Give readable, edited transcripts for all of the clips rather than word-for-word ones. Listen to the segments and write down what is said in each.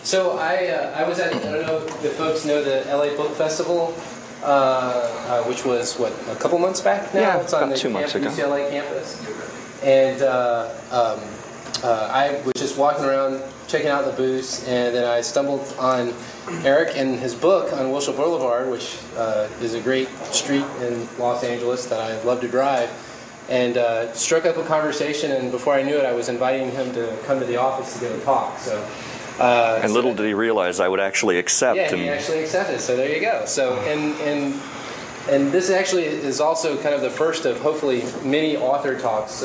So I was at, I don't know if the folks know the LA Book Festival, which was, what, a couple months back now? Yeah, it's on about the 2 months ago. UCLA campus. And I was just walking around checking out the booths, and then I stumbled on Eric and his book on Wilshire Boulevard, which is a great street in Los Angeles that I love to drive, and struck up a conversation, and before I knew it, I was inviting him to come to the office to give a talk. So. And little did he realize I would actually accept. Yeah, he actually accepted. So there you go. So and this actually is also kind of the first of hopefully many author talks,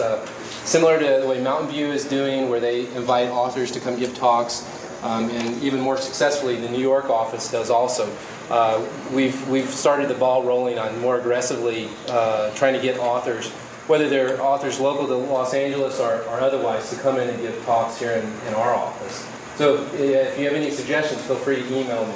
similar to the way Mountain View is doing, where they invite authors to come give talks, and even more successfully, the New York office does also. We've started the ball rolling on more aggressively trying to get authors, whether they're authors local to Los Angeles or otherwise, to come in and give talks here in our office. So if you have any suggestions, feel free to email me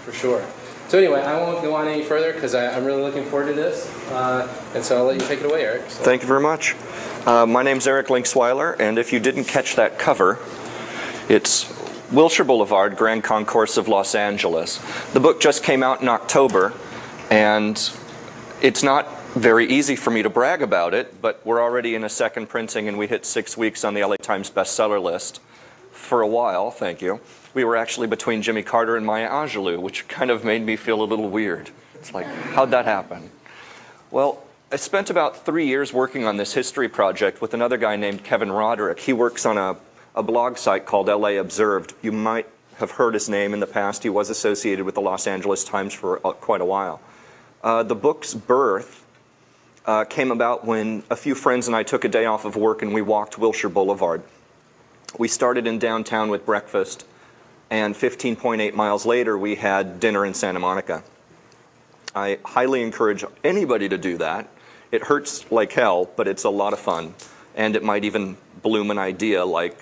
for sure. So anyway, I won't go on any further because I'm really looking forward to this. And so I'll let you take it away, Eric. So. Thank you very much. My name's Eric Linksweiler, and if you didn't catch that cover, it's Wilshire Boulevard, Grand Concourse of Los Angeles. The book just came out in October, and it's not very easy for me to brag about it, but we're already in a second printing, and we hit 6 weeks on the LA Times bestseller list. For a while, thank you. We were actually between Jimmy Carter and Maya Angelou, which kind of made me feel a little weird. It's like, how'd that happen? Well, I spent about 3 years working on this history project with another guy named Kevin Roderick. He works on a blog site called LA Observed. You might have heard his name in the past. He was associated with the Los Angeles Times for quite a while. The book's birth came about when a few friends and I took a day off of work and we walked Wilshire Boulevard. We started in downtown with breakfast, and 15.8 miles later, we had dinner in Santa Monica. I highly encourage anybody to do that. It hurts like hell, but it's a lot of fun, and it might even bloom an idea like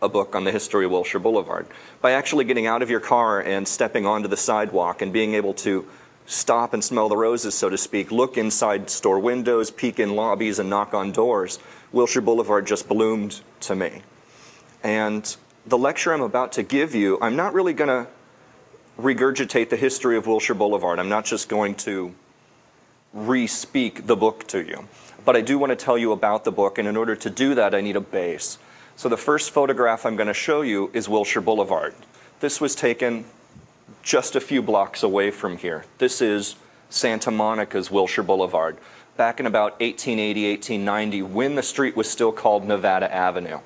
a book on the history of Wilshire Boulevard. By actually getting out of your car and stepping onto the sidewalk and being able to stop and smell the roses, so to speak, look inside store windows, peek in lobbies, and knock on doors, Wilshire Boulevard just bloomed to me. And the lecture I'm about to give you, I'm not really going to regurgitate the history of Wilshire Boulevard. I'm not just going to re-speak the book to you. But I do want to tell you about the book, and in order to do that, I need a base. So the first photograph I'm going to show you is Wilshire Boulevard. This was taken just a few blocks away from here. This is Santa Monica's Wilshire Boulevard, back in about 1880, 1890, when the street was still called Nevada Avenue.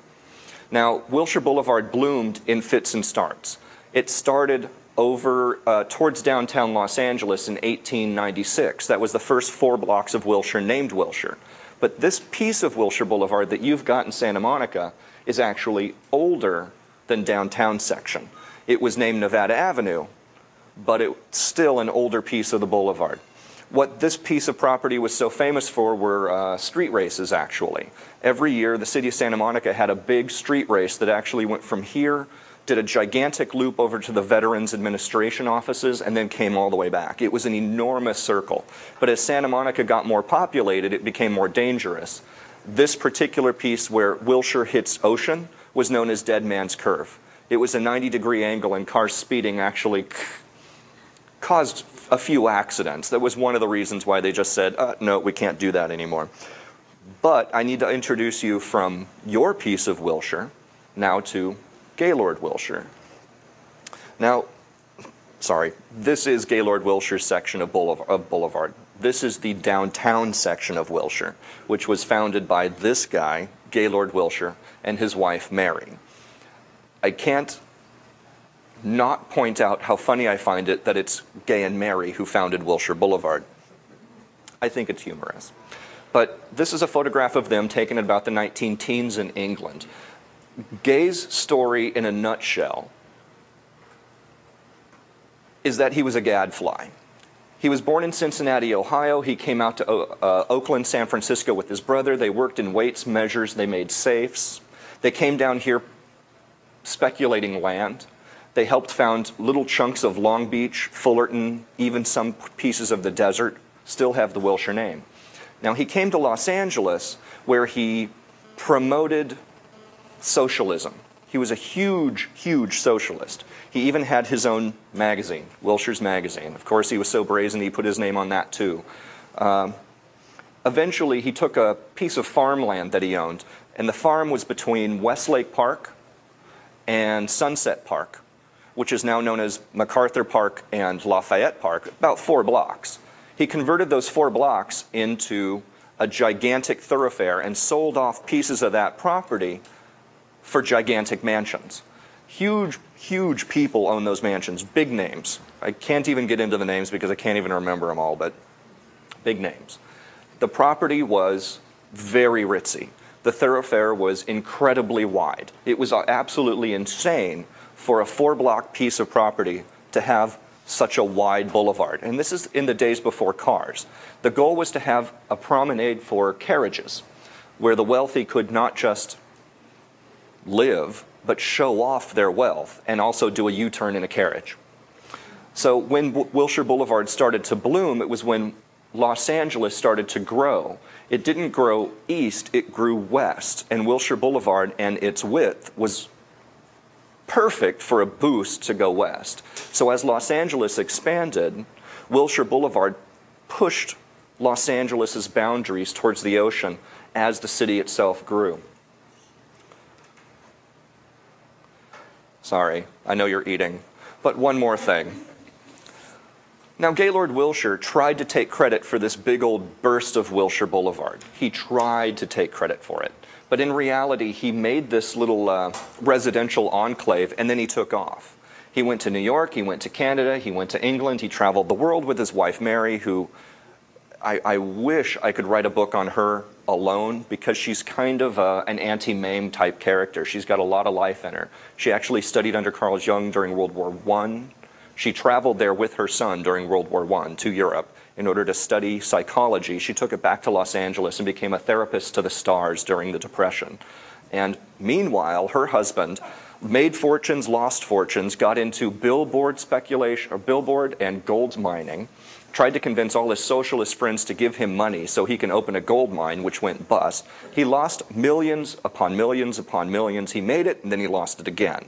Now, Wilshire Boulevard bloomed in fits and starts. It started over towards downtown Los Angeles in 1896. That was the first 4 blocks of Wilshire named Wilshire. But this piece of Wilshire Boulevard that you've got in Santa Monica is actually older than downtown section. It was named Nevada Avenue, but it's still an older piece of the boulevard. What this piece of property was so famous for were street races, actually. Every year, the city of Santa Monica had a big street race that actually went from here, did a gigantic loop over to the Veterans Administration offices, and then came all the way back. It was an enormous circle. But as Santa Monica got more populated, it became more dangerous. This particular piece where Wilshire hits Ocean was known as Dead Man's Curve. It was a 90-degree angle, and cars speeding actually caused a few accidents. That was one of the reasons why they just said, no, we can't do that anymore. But I need to introduce you from your piece of Wilshire now to Gaylord Wilshire. Now, sorry, this is Gaylord Wilshire's section of Boulevard. This is the downtown section of Wilshire, which was founded by this guy, Gaylord Wilshire, and his wife, Mary. I can't not point out how funny I find it that it's Gay and Mary who founded Wilshire Boulevard. I think it's humorous. But this is a photograph of them taken at about the 19-teens in England. Gay's story in a nutshell is that he was a gadfly. He was born in Cincinnati, Ohio. He came out to Oakland, San Francisco with his brother. They worked in weights, measures. They made safes. They came down here speculating land. They helped found little chunks of Long Beach, Fullerton, even some pieces of the desert still have the Wilshire name. Now, he came to Los Angeles where he promoted socialism. He was a huge, huge socialist. He even had his own magazine, Wilshire's Magazine. Of course, he was so brazen he put his name on that too. Eventually, he took a piece of farmland that he owned, and the farm was between Westlake Park and Sunset Park, which is now known as MacArthur Park and Lafayette Park, about 4 blocks. He converted those 4 blocks into a gigantic thoroughfare and sold off pieces of that property for gigantic mansions. Huge, huge people own those mansions, big names. I can't even get into the names because I can't even remember them all, but big names. The property was very ritzy. The thoroughfare was incredibly wide. It was absolutely insane for a 4-block piece of property to have such a wide boulevard. And this is in the days before cars. The goal was to have a promenade for carriages, where the wealthy could not just live, but show off their wealth and also do a U-turn in a carriage. So when Wilshire Boulevard started to bloom, it was when Los Angeles started to grow. It didn't grow east, it grew west. And Wilshire Boulevard and its width was perfect for a boost to go west. So as Los Angeles expanded, Wilshire Boulevard pushed Los Angeles's boundaries towards the ocean as the city itself grew. Sorry, I know you're eating. But one more thing. Now, Gaylord Wilshire tried to take credit for this big old burst of Wilshire Boulevard. He tried to take credit for it. But in reality, he made this little residential enclave, and then he took off. He went to New York, he went to Canada, he went to England, he traveled the world with his wife, Mary, who I wish I could write a book on her alone, because she's kind of an Auntie type character. She's got a lot of life in her. She actually studied under Carl Jung during World War I. She traveled there with her son during World War I to Europe in order to study psychology. She took it back to Los Angeles and became a therapist to the stars during the Depression. And meanwhile, her husband made fortunes, lost fortunes, got into billboard speculation, or billboard and gold mining, tried to convince all his socialist friends to give him money so he can open a gold mine, which went bust. He lost millions upon millions upon millions. He made it, and then he lost it again.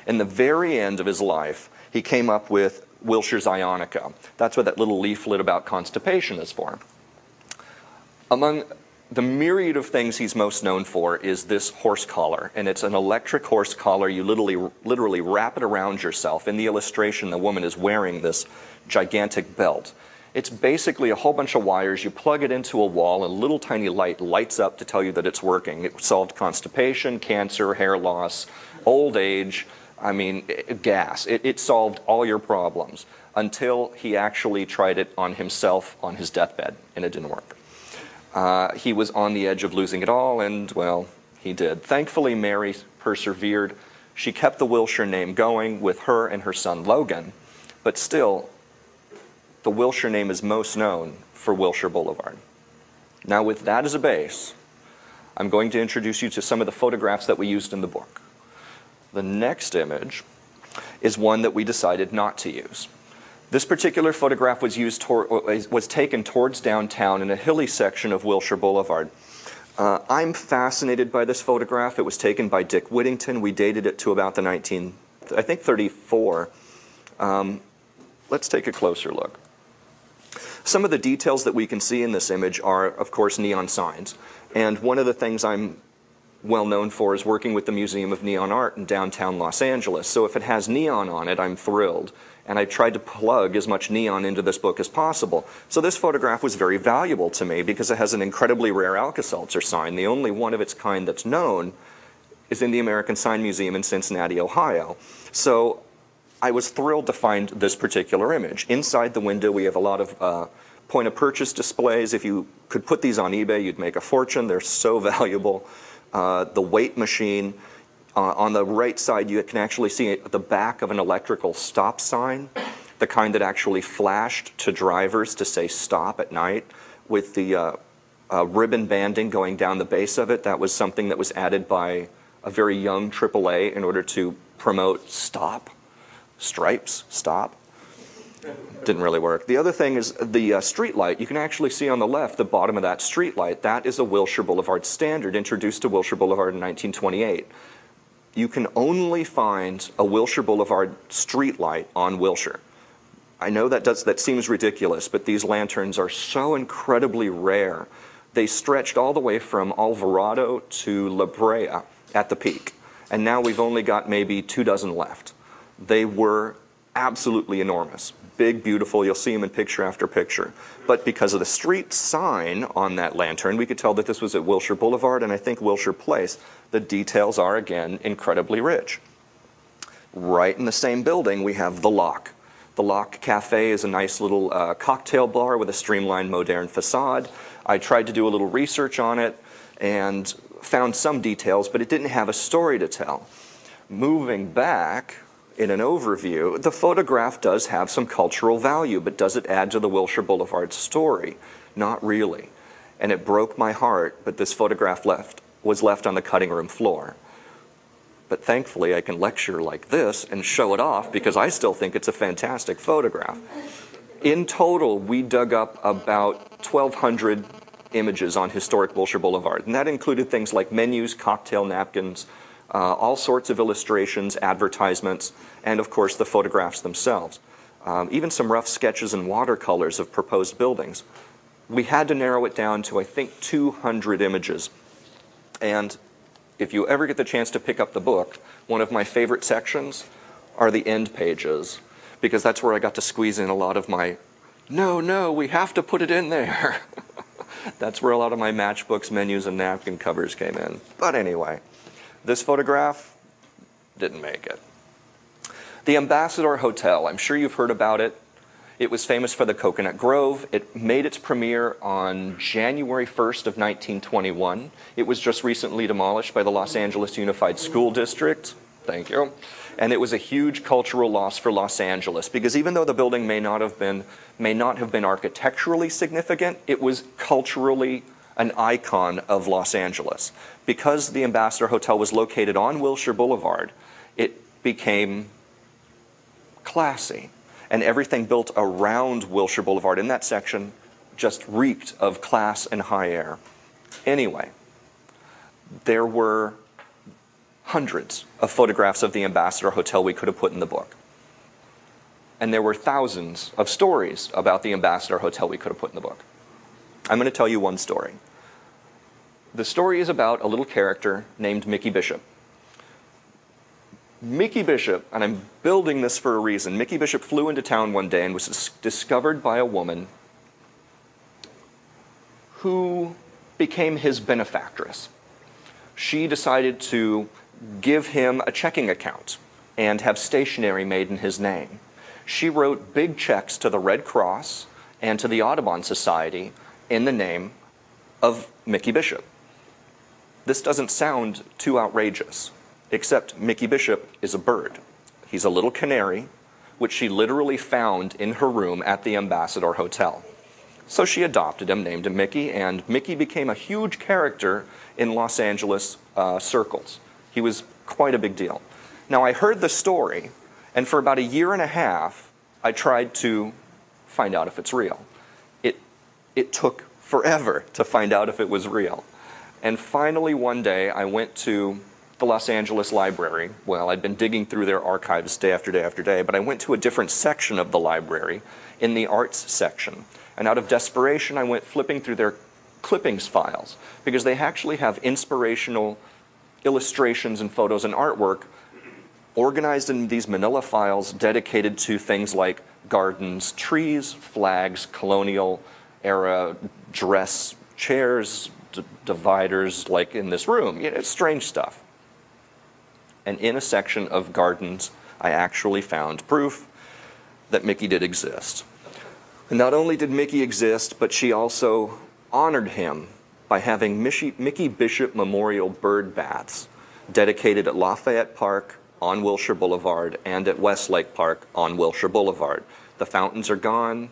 In the very end of his life, he came up with Wilshire's Ionica. That's what that little leaflet about constipation is for. Among the myriad of things he's most known for is this horse collar, and it's an electric horse collar. You literally wrap it around yourself. In the illustration, the woman is wearing this gigantic belt. It's basically a whole bunch of wires. You plug it into a wall, and a little tiny light lights up to tell you that it's working. It solved constipation, cancer, hair loss, old age, gas. It solved all your problems until he actually tried it on himself on his deathbed, and it didn't work. He was on the edge of losing it all, and, well, he did. Thankfully, Mary persevered. She kept the Wilshire name going with her and her son Logan, but still, the Wilshire name is most known for Wilshire Boulevard. Now, with that as a base, I'm going to introduce you to some of the photographs that we used in the book. The next image is one that we decided not to use. This particular photograph was taken towards downtown in a hilly section of Wilshire Boulevard. I'm fascinated by this photograph. It was taken by Dick Whittington. We dated it to about the 34. Let's take a closer look. Some of the details that we can see in this image are, of course, neon signs. And one of the things I'm well known for is working with the Museum of Neon Art in downtown Los Angeles. So if it has neon on it, I'm thrilled. And I tried to plug as much neon into this book as possible. So this photograph was very valuable to me because it has an incredibly rare Alka-Seltzer sign. The only one of its kind that's known is in the American Sign Museum in Cincinnati, Ohio. So I was thrilled to find this particular image. Inside the window, we have a lot of point-of-purchase displays. If you could put these on eBay, you'd make a fortune. They're so valuable. The weight machine. On the right side, you can actually see the back of an electrical stop sign, the kind that actually flashed to drivers to say stop at night, with the ribbon banding going down the base of it. That was something that was added by a very young AAA in order to promote stop, stripes, stop. Didn't really work. The other thing is the street light. You can actually see on the left the bottom of that street light. That is a Wilshire Boulevard standard introduced to Wilshire Boulevard in 1928. you can only find a Wilshire Boulevard streetlight on Wilshire. I know that seems ridiculous, but these lanterns are so incredibly rare. They stretched all the way from Alvarado to La Brea at the peak, and now we've only got maybe 24 left. They were absolutely enormous. Big, beautiful, you'll see them in picture after picture. But because of the street sign on that lantern, we could tell that this was at Wilshire Boulevard and I think Wilshire Place. The details are, again, incredibly rich. Right in the same building, we have The Lock. The Lock Cafe is a nice little cocktail bar with a streamlined modern facade. I tried to do a little research on it and found some details, but it didn't have a story to tell. Moving back, in an overview, the photograph does have some cultural value, but does it add to the Wilshire Boulevard story? Not really. And it broke my heart, but this photograph was left on the cutting room floor. But thankfully, I can lecture like this and show it off because I still think it's a fantastic photograph. In total, we dug up about 1,200 images on historic Wilshire Boulevard, and that included things like menus, cocktail napkins, all sorts of illustrations, advertisements, and of course the photographs themselves. Even some rough sketches and watercolors of proposed buildings. We had to narrow it down to, I think, 200 images. And if you ever get the chance to pick up the book, one of my favorite sections are the end pages, because that's where I got to squeeze in a lot of my, no, we have to put it in there. That's where a lot of my matchbooks, menus, and napkin covers came in. But anyway, this photograph didn't make it. The Ambassador Hotel, I'm sure you've heard about it. It was famous for the Coconut Grove. It made its premiere on January 1st of 1921. It was just recently demolished by the Los Angeles Unified School District. Thank you. And it was a huge cultural loss for Los Angeles because even though the building may not have been architecturally significant, it was culturally an icon of Los Angeles. Because the Ambassador Hotel was located on Wilshire Boulevard, it became classy. And everything built around Wilshire Boulevard in that section just reeked of class and high air. Anyway, there were hundreds of photographs of the Ambassador Hotel we could have put in the book. And there were thousands of stories about the Ambassador Hotel we could have put in the book. I'm going to tell you one story. The story is about a little character named Mickey Bishop. Mickey Bishop, and I'm building this for a reason, Mickey Bishop flew into town one day and was discovered by a woman who became his benefactress. She decided to give him a checking account and have stationery made in his name. She wrote big checks to the Red Cross and to the Audubon Society in the name of Mickey Bishop. This doesn't sound too outrageous, except Mickey Bishop is a bird. He's a little canary, which she literally found in her room at the Ambassador Hotel. So she adopted him, named him Mickey, and Mickey became a huge character in Los Angeles circles. He was quite a big deal. Now, I heard the story, and for about a year and a half, I tried to find out if it's real. It took forever to find out if it was real. And finally, one day, I went to the Los Angeles Library. Well, I'd been digging through their archives day after day after day, but I went to a different section of the library, in the arts section. And out of desperation, I went flipping through their clippings files, because they actually have inspirational illustrations and photos and artwork organized in these manila files dedicated to things like gardens, trees, flags, colonial era dress chairs, dividers, like in this room. It's strange stuff. And in a section of gardens, I actually found proof that Mickey did exist. And not only did Mickey exist, but she also honored him by having Mickey Bishop Memorial bird baths dedicated at Lafayette Park on Wilshire Boulevard and at Westlake Park on Wilshire Boulevard. The fountains are gone.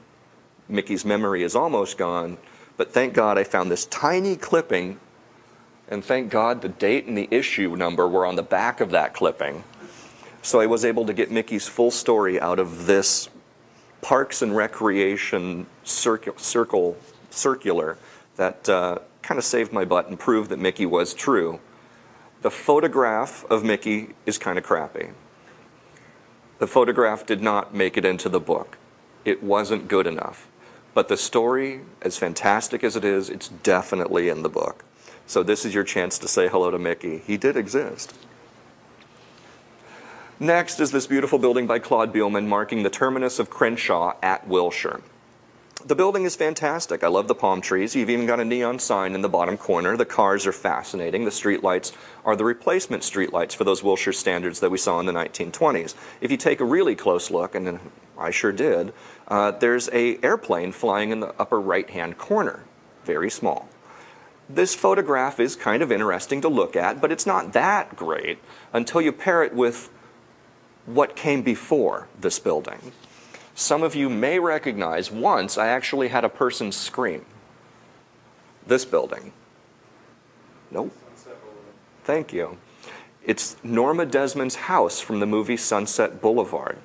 Mickey's memory is almost gone. But thank God I found this tiny clipping, and thank God the date and the issue number were on the back of that clipping. So I was able to get Mickey's full story out of this Parks and Recreation circular that kind of saved my butt and proved that Mickey was true. The photograph of Mickey is kind of crappy. The photograph did not make it into the book. It wasn't good enough. But the story, as fantastic as it is, it's definitely in the book. So this is your chance to say hello to Mickey. He did exist. Next is this beautiful building by Claude Beelman marking the terminus of Crenshaw at Wilshire. The building is fantastic. I love the palm trees. You've even got a neon sign in the bottom corner. The cars are fascinating. The streetlights are the replacement streetlights for those Wilshire standards that we saw in the 1920s. If you take a really close look, and I sure did, there's an airplane flying in the upper right-hand corner. Very small. This photograph is kind of interesting to look at, but it's not that great until you pair it with what came before this building. Some of you may recognize once I actually had a person scream. This building. Nope. Thank you. It's Norma Desmond's house from the movie Sunset Boulevard.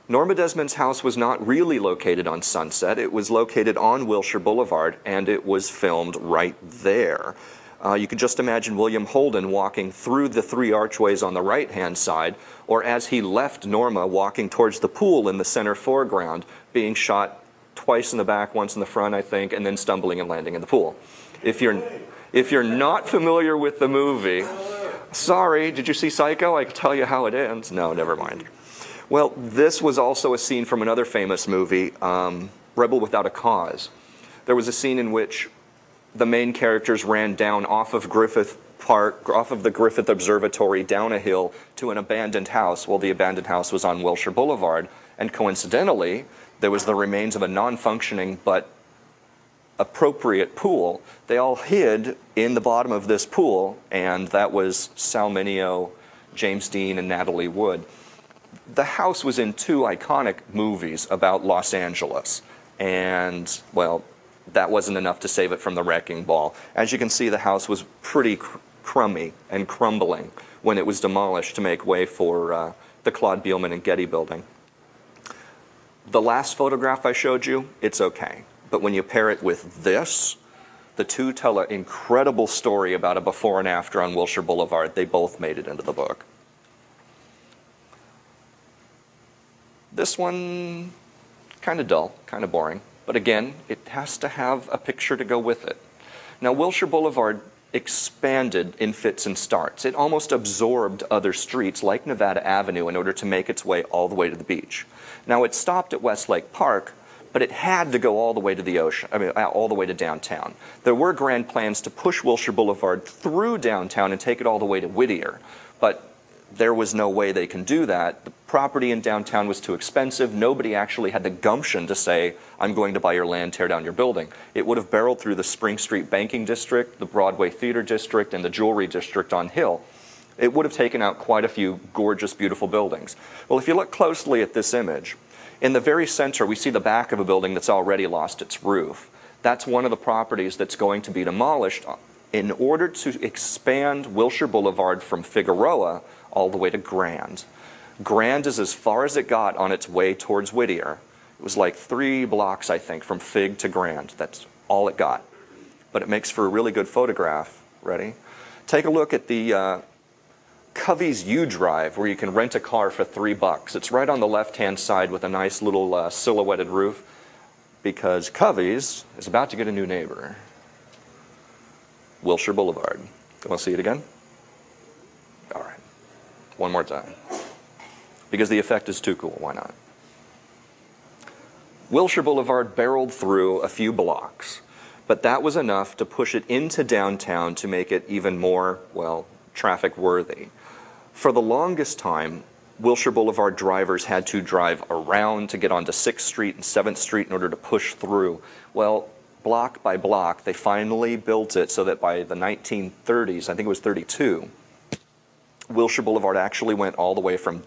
Norma Desmond's house was not really located on Sunset. It was located on Wilshire Boulevard, and it was filmed right there. You can just imagine William Holden walking through the 3 archways on the right-hand side, or as he left Norma walking towards the pool in the center foreground, being shot twice in the back, once in the front, I think, and then stumbling and landing in the pool. If you're not familiar with the movie, sorry, did you see Psycho? I can tell you how it ends. No, never mind. Well, this was also a scene from another famous movie, Rebel Without a Cause. There was a scene in which the main characters ran down off of Griffith Park, off of the Griffith Observatory, down a hill to an abandoned house. Well, the abandoned house was on Wilshire Boulevard, and coincidentally, there was the remains of a non-functioning but appropriate pool. They all hid in the bottom of this pool, and that was Sal Mineo, James Dean, and Natalie Wood. The house was in 2 iconic movies about Los Angeles, and, well, that wasn't enough to save it from the wrecking ball. As you can see, the house was pretty crummy and crumbling when it was demolished to make way for the Claude Beelman and Getty building. The last photograph I showed you, it's okay. But when you pair it with this, the 2 tell an incredible story about a before and after on Wilshire Boulevard. They both made it into the book. This one, kind of dull, kind of boring. But again, it has to have a picture to go with it. Now, Wilshire Boulevard expanded in fits and starts. It almost absorbed other streets like Nevada Avenue in order to make its way all the way to the beach. Now, it stopped at Westlake Park, but it had to go all the way to the ocean, all the way to downtown. There were grand plans to push Wilshire Boulevard through downtown and take it all the way to Whittier, but there was no way they can do that. The property in downtown was too expensive. Nobody actually had the gumption to say, I'm going to buy your land, tear down your building. It would have barreled through the Spring Street Banking District, the Broadway Theater District, and the Jewelry District on Hill. It would have taken out quite a few gorgeous, beautiful buildings. Well, if you look closely at this image, in the very center, we see the back of a building that's already lost its roof. That's one of the properties that's going to be demolished in order to expand Wilshire Boulevard from Figueroa all the way to Grand. Grand is as far as it got on its way towards Whittier. It was like 3 blocks, I think, from Fig to Grand. That's all it got. But it makes for a really good photograph. Ready? Take a look at the Covey's U Drive, where you can rent a car for $3. It's right on the left-hand side with a nice little silhouetted roof, because Covey's is about to get a new neighbor. Wilshire Boulevard. You want to see it again? All right. One more time. Because the effect is too cool. Why not? Wilshire Boulevard barreled through a few blocks, but that was enough to push it into downtown to make it even more, well, traffic worthy. For the longest time, Wilshire Boulevard drivers had to drive around to get onto 6th Street and 7th Street in order to push through. Well, block by block, they finally built it so that by the 1930s, I think it was 32, Wilshire Boulevard actually went all the way from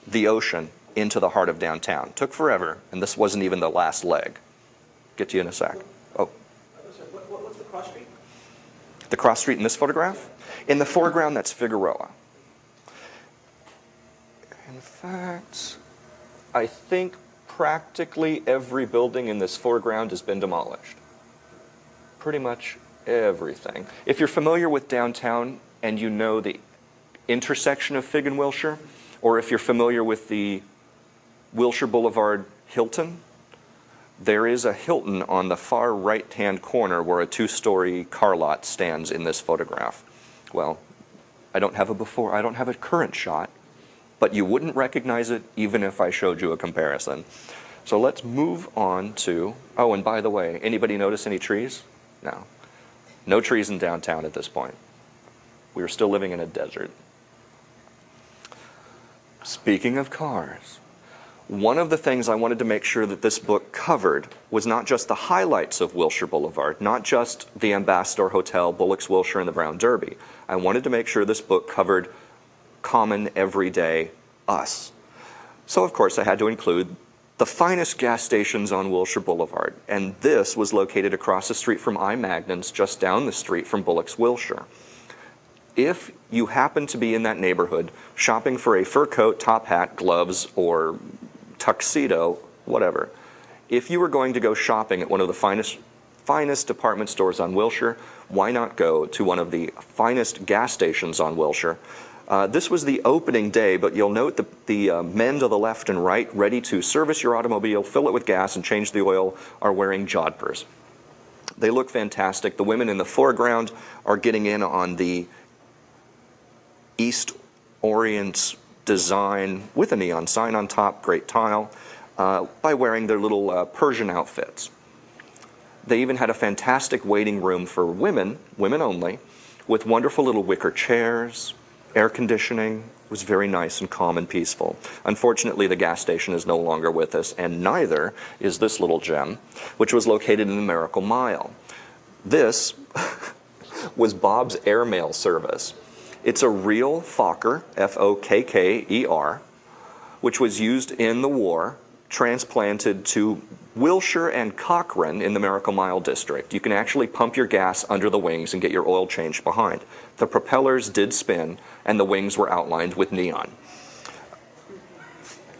the ocean into the heart of downtown. Took forever, and this wasn't even the last leg. Get to you in a sec. Oh. What's the cross street? The cross street in this photograph? In the foreground, that's Figueroa. In fact, I think practically every building in this foreground has been demolished. Pretty much everything. If you're familiar with downtown, and you know the intersection of Fig and Wilshire, or if you're familiar with the Wilshire Boulevard Hilton, there is a Hilton on the far right-hand corner where a two-story car lot stands in this photograph. Well, I don't have a current shot, but you wouldn't recognize it even if I showed you a comparison. So let's move on to, oh, and by the way, anybody notice any trees? No. No trees in downtown at this point. We were still living in a desert. Speaking of cars, one of the things I wanted to make sure that this book covered was not just the highlights of Wilshire Boulevard, not just the Ambassador Hotel, Bullock's Wilshire, and the Brown Derby. I wanted to make sure this book covered common, everyday us. So, of course, I had to include the finest gas stations on Wilshire Boulevard, and this was located across the street from I. Magnon's, just down the street from Bullock's Wilshire. If you happen to be in that neighborhood shopping for a fur coat, top hat, gloves, or tuxedo, whatever, if you were going to go shopping at one of the finest department stores on Wilshire, why not go to one of the finest gas stations on Wilshire? This was the opening day, but you'll note the men to the left and right ready to service your automobile, fill it with gas, and change the oil are wearing jodhpurs. They look fantastic. The women in the foreground are getting in on the East Orient design with a neon sign on top, great tile, by wearing their little Persian outfits. They even had a fantastic waiting room for women only, with wonderful little wicker chairs, air conditioning. It was very nice and calm and peaceful. Unfortunately, the gas station is no longer with us, and neither is this little gem, which was located in the Miracle Mile. This was Bob's Airmail Service. It's a real Fokker, F-O-K-K-E-R, which was used in the war, transplanted to Wilshire and Cochrane in the Miracle Mile district. You can actually pump your gas under the wings and get your oil changed behind. The propellers did spin, and the wings were outlined with neon.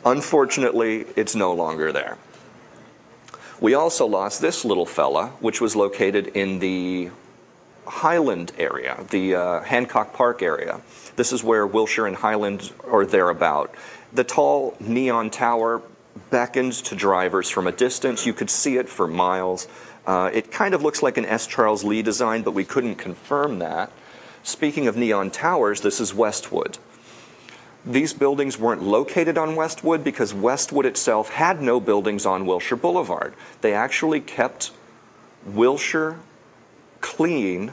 Unfortunately, it's no longer there. We also lost this little fella, which was located in the Highland area, the Hancock Park area. This is where Wilshire and Highland are thereabout. The tall neon tower beckoned to drivers from a distance. You could see it for miles. It kind of looks like an S. Charles Lee design, but we couldn't confirm that. Speaking of neon towers, this is Westwood. These buildings weren't located on Westwood because Westwood itself had no buildings on Wilshire Boulevard. They actually kept Wilshire clean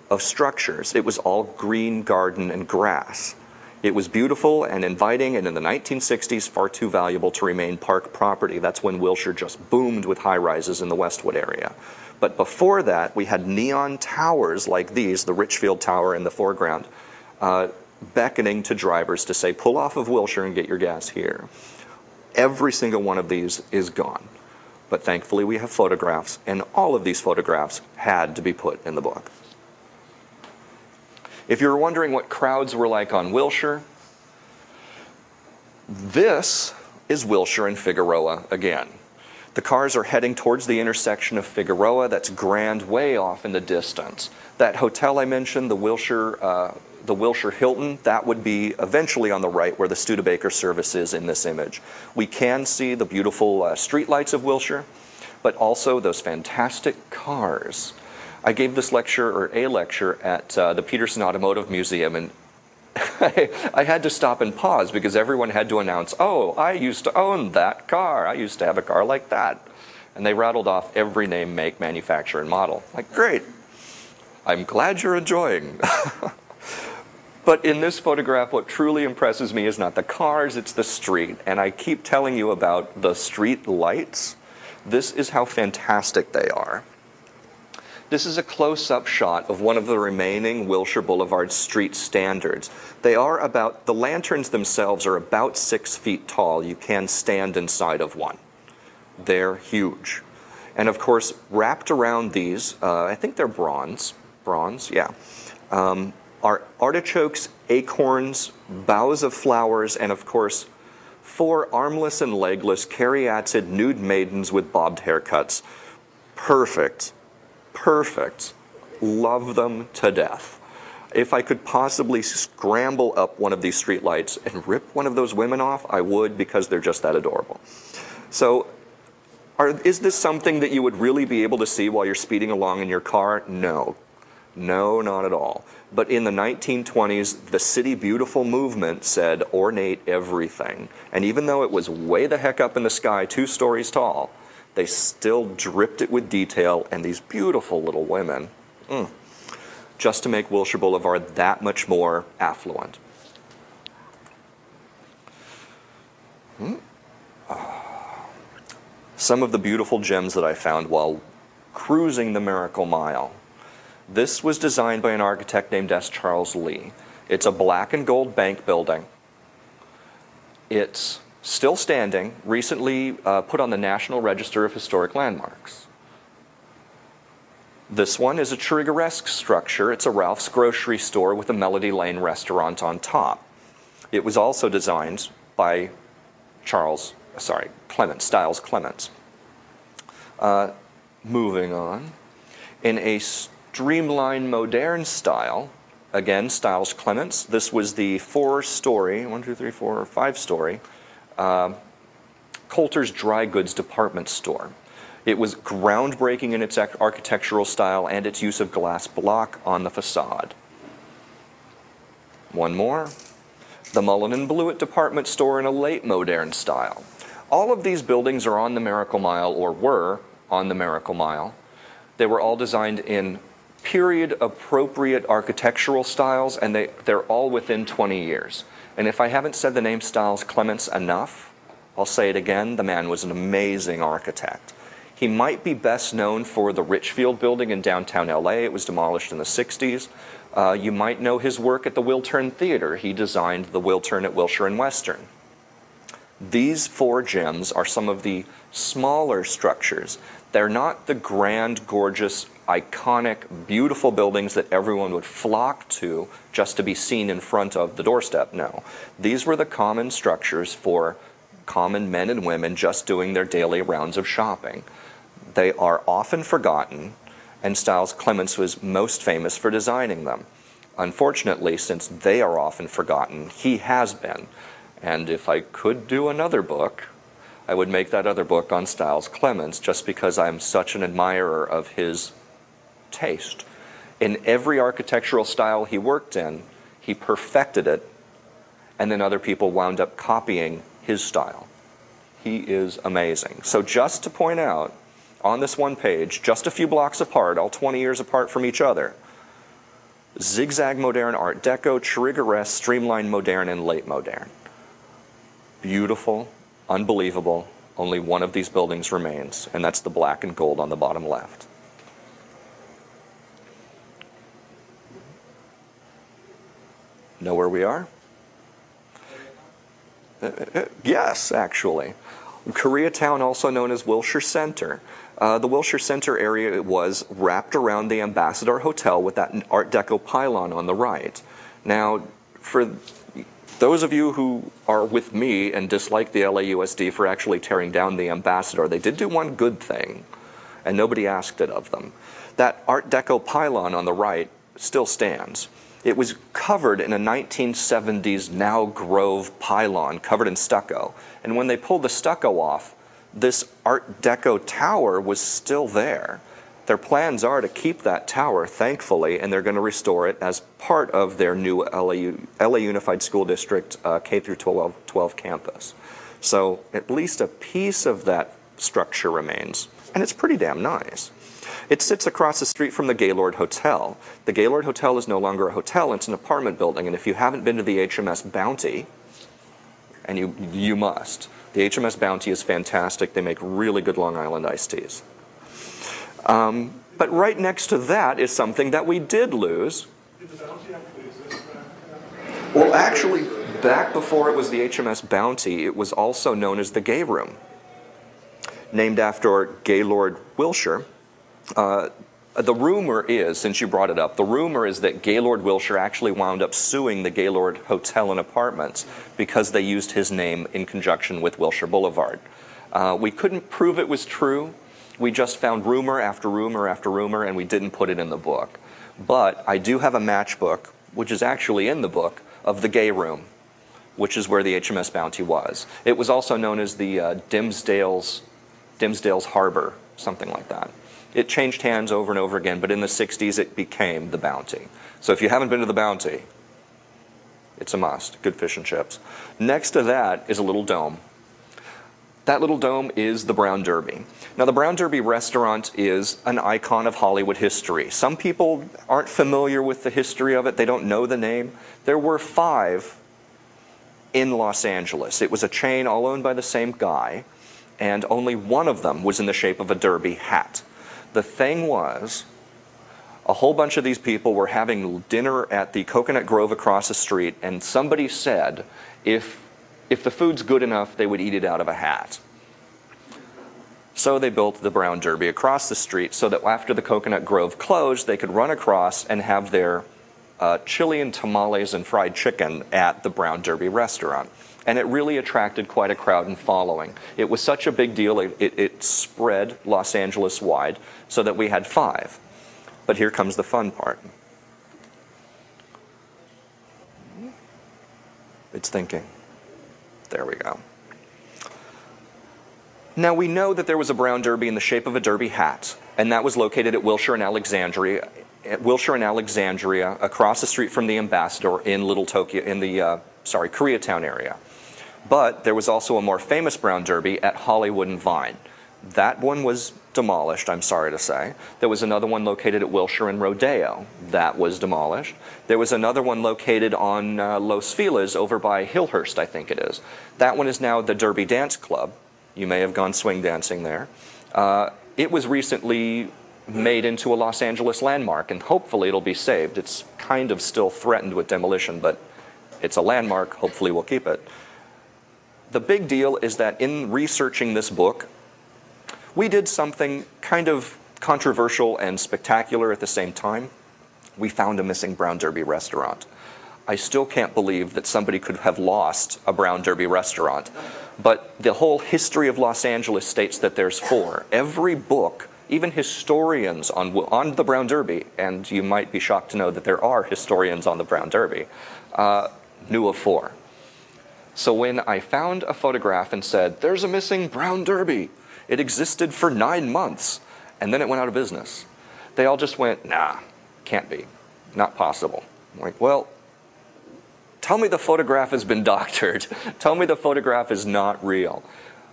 of structures. It was all green garden and grass. It was beautiful and inviting, and in the 1960s, far too valuable to remain park property. That's when Wilshire just boomed with high-rises in the Westwood area. But before that, we had neon towers like these, the Richfield Tower in the foreground, beckoning to drivers to say, pull off of Wilshire and get your gas here. Every single one of these is gone. But thankfully we have photographs, and all of these photographs had to be put in the book. If you're wondering what crowds were like on Wilshire, this is Wilshire and Figueroa again. The cars are heading towards the intersection of Figueroa. That's Grand way off in the distance. That hotel I mentioned, the Wilshire Hilton, that would be eventually on the right where the Studebaker service is in this image. We can see the beautiful streetlights of Wilshire, but also those fantastic cars. I gave this lecture, or a lecture, at the Peterson Automotive Museum, and I had to stop and pause because everyone had to announce, oh, I used to own that car. I used to have a car like that. And they rattled off every name, make, manufacturer, and model. Like, great. I'm glad you're enjoying. But in this photograph, what truly impresses me is not the cars, it's the street. And I keep telling you about the street lights. This is how fantastic they are. This is a close-up shot of one of the remaining Wilshire Boulevard street standards. The lanterns themselves are about 6 feet tall. You can stand inside of one. They're huge. And of course, wrapped around these, I think they're bronze, yeah, are artichokes, acorns, boughs of flowers, and of course, 4 armless and legless caryatid nude maidens with bobbed haircuts. Perfect. Perfect. Love them to death. If I could possibly scramble up one of these streetlights and rip one of those women off, I would, because they're just that adorable. So, is this something that you would really be able to see while you're speeding along in your car? No. No, not at all. But in the 1920s, the City Beautiful movement said ornate everything. And even though it was way the heck up in the sky, 2 stories tall, they still dripped it with detail and these beautiful little women. Just to make Wilshire Boulevard that much more affluent. Some of the beautiful gems that I found while cruising the Miracle Mile. This was designed by an architect named S. Charles Lee. It's a black and gold bank building. It's still standing, recently put on the National Register of Historic Landmarks. This one is a Churrigueresque structure. It's a Ralph's grocery store with a Melody Lane restaurant on top. It was also designed by Styles Clements. Moving on. In a streamlined modern style, again, Styles Clements. This was the 4-story, 5-story, Coulter's Dry Goods department store. It was groundbreaking in its architectural style and its use of glass block on the facade. One more. The Mullen and Blewett department store in a late modern style. All of these buildings are on the Miracle Mile, or were on the Miracle Mile. They were all designed in period-appropriate architectural styles, and they're all within 20 years. And if I haven't said the name Styles Clements enough, I'll say it again. The man was an amazing architect. He might be best known for the Richfield building in downtown LA. It was demolished in the 60s. You might know his work at the Wiltern Theater. He designed the Wiltern at Wilshire and Western. These 4 gems are some of the smaller structures. They're not the grand, gorgeous, iconic, beautiful buildings that everyone would flock to just to be seen in front of the doorstep. No. These were the common structures for common men and women just doing their daily rounds of shopping. They are often forgotten, and Styles Clements was most famous for designing them. Unfortunately, since they are often forgotten, he has been. And if I could do another book, I would make that other book on Styles Clements, just because I'm such an admirer of his taste. In every architectural style he worked in, he perfected it, and then other people wound up copying his style. He is amazing. So just to point out, on this one page, just a few blocks apart, all 20 years apart from each other, zigzag modern, Art Deco, Churrigueresque, streamlined modern, and late modern. Beautiful, unbelievable. Only one of these buildings remains, and that's the black and gold on the bottom left. Know where we are? Yes, actually. Koreatown, also known as Wilshire Center. The Wilshire Center area was wrapped around the Ambassador Hotel with that Art Deco pylon on the right. Now, for those of you who are with me and dislike the LAUSD for actually tearing down the Ambassador, they did do one good thing, and nobody asked it of them. That Art Deco pylon on the right still stands. It was covered in a 1970s Now Grove pylon covered in stucco. And when they pulled the stucco off, this Art Deco tower was still there. Their plans are to keep that tower, thankfully, and they're going to restore it as part of their new LA Unified School District K through 12 campus. So at least a piece of that structure remains, and it's pretty damn nice. It sits across the street from the Gaylord Hotel. The Gaylord Hotel is no longer a hotel, it's an apartment building, and if you haven't been to the HMS Bounty, and you must, the HMS Bounty is fantastic. They make really good Long Island iced teas. But right next to that is something that we did lose. Did the Bounty actually exist back? Well, actually, back before it was the HMS Bounty, it was also known as the Gay Room, named after Gaylord Wilshire. The rumor is, since you brought it up, the rumor is that Gaylord Wilshire actually wound up suing the Gaylord Hotel and Apartments because they used his name in conjunction with Wilshire Boulevard. We couldn't prove it was true. We just found rumor after rumor after rumor, and we didn't put it in the book. But I do have a matchbook which is actually in the book, of the gay room, which is where the HMS Bounty was. It was also known as the Dimmesdale's Harbor, something like that. It changed hands over and over again, but in the 60s it became the Bounty. So if you haven't been to the Bounty, it's a must. Good fish and chips. Next to that is a little dome. That little dome is the Brown Derby. Now, the Brown Derby restaurant is an icon of Hollywood history. Some people aren't familiar with the history of it. They don't know the name. There were 5 in Los Angeles. It was a chain all owned by the same guy, and only one of them was in the shape of a derby hat. The thing was, a whole bunch of these people were having dinner at the Coconut Grove across the street, and somebody said if the food's good enough, they would eat it out of a hat. So they built the Brown Derby across the street so that after the Coconut Grove closed, they could run across and have their chili and tamales and fried chicken at the Brown Derby restaurant. And it really attracted quite a crowd and following. It was such a big deal, it spread Los Angeles wide so that we had 5. But here comes the fun part. It's thinking. There we go. Now we know that there was a Brown Derby in the shape of a derby hat, and that was located at Wilshire and Alexandria, across the street from the Ambassador in Little Tokyo, in the Koreatown area. But there was also a more famous Brown Derby at Hollywood and Vine. That one was demolished, I'm sorry to say. There was another one located at Wilshire and Rodeo. That was demolished. There was another one located on Los Feliz over by Hillhurst, I think it is. That one is now the Derby Dance Club. You may have gone swing dancing there. It was recently made into a Los Angeles landmark, and hopefully it'll be saved. It's kind of still threatened with demolition, but it's a landmark. Hopefully we'll keep it. The big deal is that in researching this book, we did something kind of controversial and spectacular at the same time. We found a missing Brown Derby restaurant. I still can't believe that somebody could have lost a Brown Derby restaurant, but the whole history of Los Angeles states that there's 4. Every book, even historians on the Brown Derby, and you might be shocked to know that there are historians on the Brown Derby, knew of 4. So when I found a photograph and said, there's a missing Brown Derby, it existed for 9 months, and then it went out of business. They all just went, nah, can't be, not possible. I'm like, well, tell me the photograph has been doctored. Tell me the photograph is not real.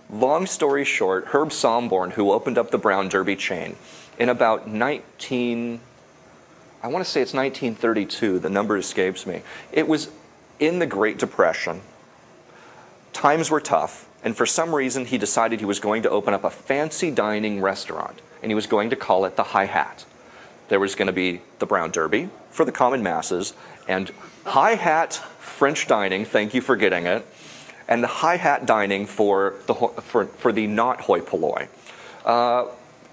Long story short, Herb Somborn, who opened up the Brown Derby chain in about I want to say it's 1932, the number escapes me. It was in the Great Depression. Times were tough. And for some reason, he decided he was going to open up a fancy dining restaurant, and he was going to call it the High Hat. There was going to be the Brown Derby for the common masses, and High Hat French dining, thank you for getting it, and the High Hat dining for the not hoi polloi.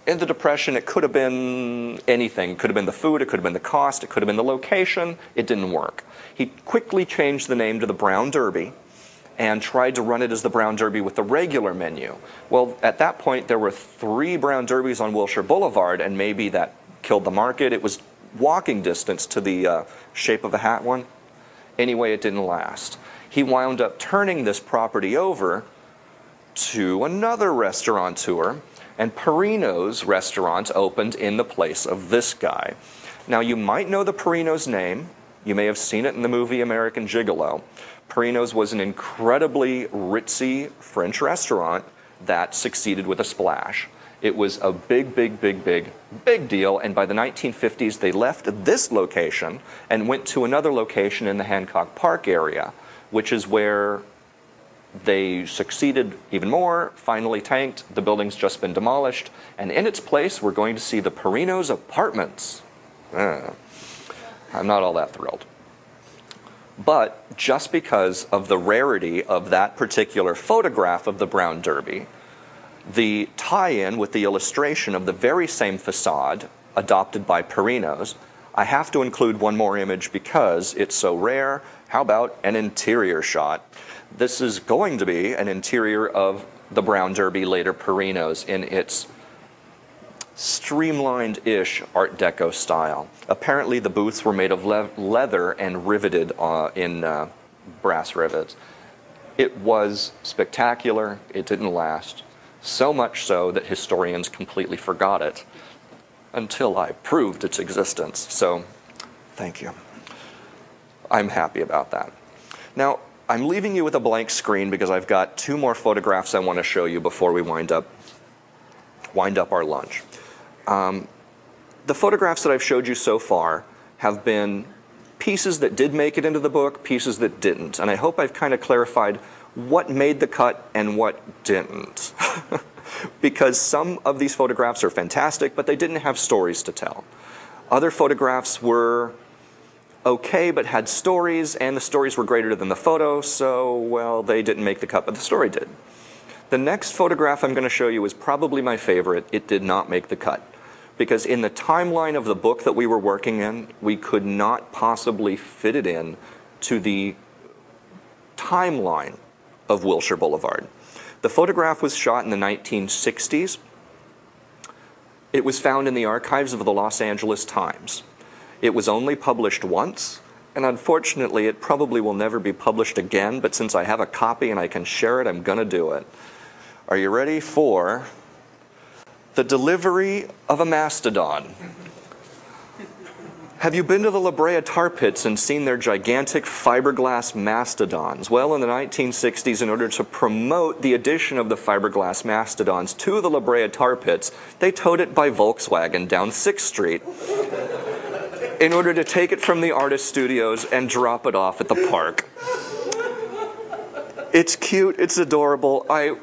In the Depression, it could have been anything. It could have been the food, it could have been the cost, it could have been the location. It didn't work. He quickly changed the name to the Brown Derby, and tried to run it as the Brown Derby with the regular menu. Well, at that point, there were 3 Brown Derbys on Wilshire Boulevard, and maybe that killed the market. It was walking distance to the shape of a hat one. Anyway, it didn't last. He wound up turning this property over to another restaurateur, and Perino's restaurant opened in the place of this guy. Now, you might know the Perino's name. You may have seen it in the movie American Gigolo. Perino's was an incredibly ritzy French restaurant that succeeded with a splash. It was a big deal, and by the 1950s they left this location and went to another location in the Hancock Park area, which is where they succeeded even more, finally tanked, the building's just been demolished, and in its place we're going to see the Perino's Apartments. I'm not all that thrilled. But just because of the rarity of that particular photograph of the Brown Derby, the tie-in with the illustration of the very same facade adopted by Perino's, I have to include one more image because it's so rare. How about an interior shot? This is going to be an interior of the Brown Derby, later Perino's, in its streamlined-ish Art Deco style. Apparently the booths were made of leather and riveted in brass rivets. It was spectacular. It didn't last. So much so that historians completely forgot it until I proved its existence. So, thank you. I'm happy about that. Now, I'm leaving you with a blank screen because I've got 2 more photographs I want to show you before we wind up our lunch. The photographs that I've showed you so far have been pieces that did make it into the book, pieces that didn't. And I hope I've kind of clarified what made the cut and what didn't. Because some of these photographs are fantastic, but they didn't have stories to tell. Other photographs were okay, but had stories, and the stories were greater than the photo, so, well, they didn't make the cut, but the story did. The next photograph I'm going to show you is probably my favorite. It did not make the cut. Because in the timeline of the book that we were working in, we could not possibly fit it in to the timeline of Wilshire Boulevard. The photograph was shot in the 1960s. It was found in the archives of the Los Angeles Times. It was only published once, and unfortunately it probably will never be published again, but since I have a copy and I can share it, I'm going to do it. Are you ready for the delivery of a mastodon? Have you been to the La Brea tar pits and seen their gigantic fiberglass mastodons? Well, in the 1960s, in order to promote the addition of the fiberglass mastodons to the La Brea tar pits, they towed it by Volkswagen down 6th Street in order to take it from the artist studios and drop it off at the park. It's cute, it's adorable. I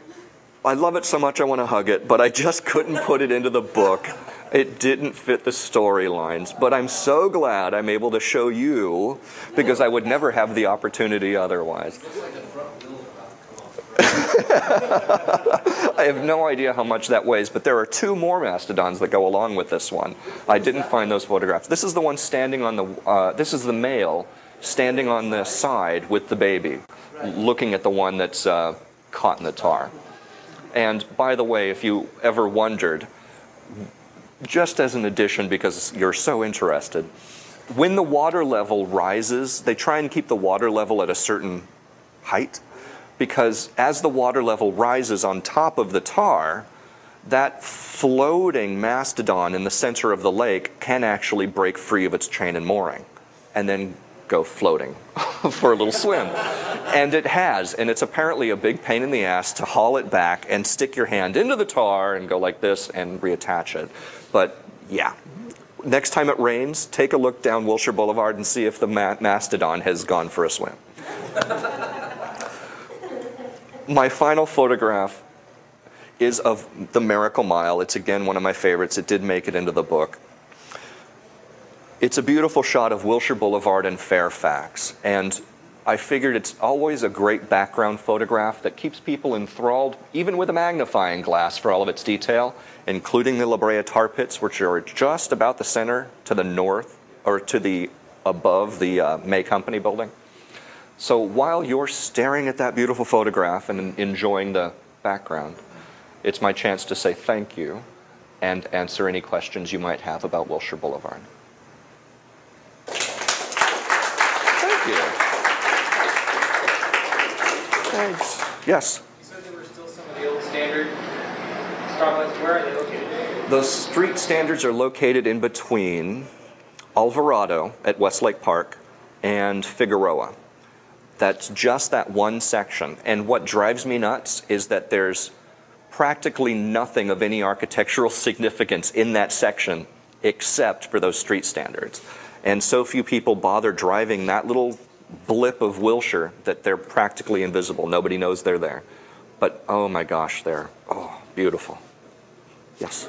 love it so much I want to hug it, but I just couldn't put it into the book. It didn't fit the storylines, but I'm so glad I'm able to show you because I would never have the opportunity otherwise. I have no idea how much that weighs, but there are 2 more mastodons that go along with this one. I didn't find those photographs. This is the one standing on the, this is the male standing on the side with the baby, looking at the one that's caught in the tar. And by the way, if you ever wondered, just as an addition because you're so interested, when the water level rises, they try and keep the water level at a certain height because as the water level rises on top of the tar, that floating mastodon in the center of the lake can actually break free of its chain and mooring and then go floating for a little swim. And it has, and it's apparently a big pain in the ass to haul it back and stick your hand into the tar and go like this and reattach it. But yeah, next time it rains, take a look down Wilshire Boulevard and see if the mastodon has gone for a swim. My final photograph is of the Miracle Mile. It's again one of my favorites. It did make it into the book. It's a beautiful shot of Wilshire Boulevard in Fairfax, and I figured it's always a great background photograph that keeps people enthralled, even with a magnifying glass for all of its detail, including the La Brea tar pits, which are just about the center to the north, or to the above the May Company building. So while you're staring at that beautiful photograph and enjoying the background, it's my chance to say thank you and answer any questions you might have about Wilshire Boulevard. Thank you. Thanks. Yes? You said there were still some of the old standard strongholds. Where are they located? Those street standards are located in between Alvarado at Westlake Park and Figueroa. That's just that one section. And what drives me nuts is that there's practically nothing of any architectural significance in that section except for those street standards. And so few people bother driving that little blip of Wilshire that they're practically invisible. Nobody knows they're there. But oh my gosh, they're beautiful. Yes?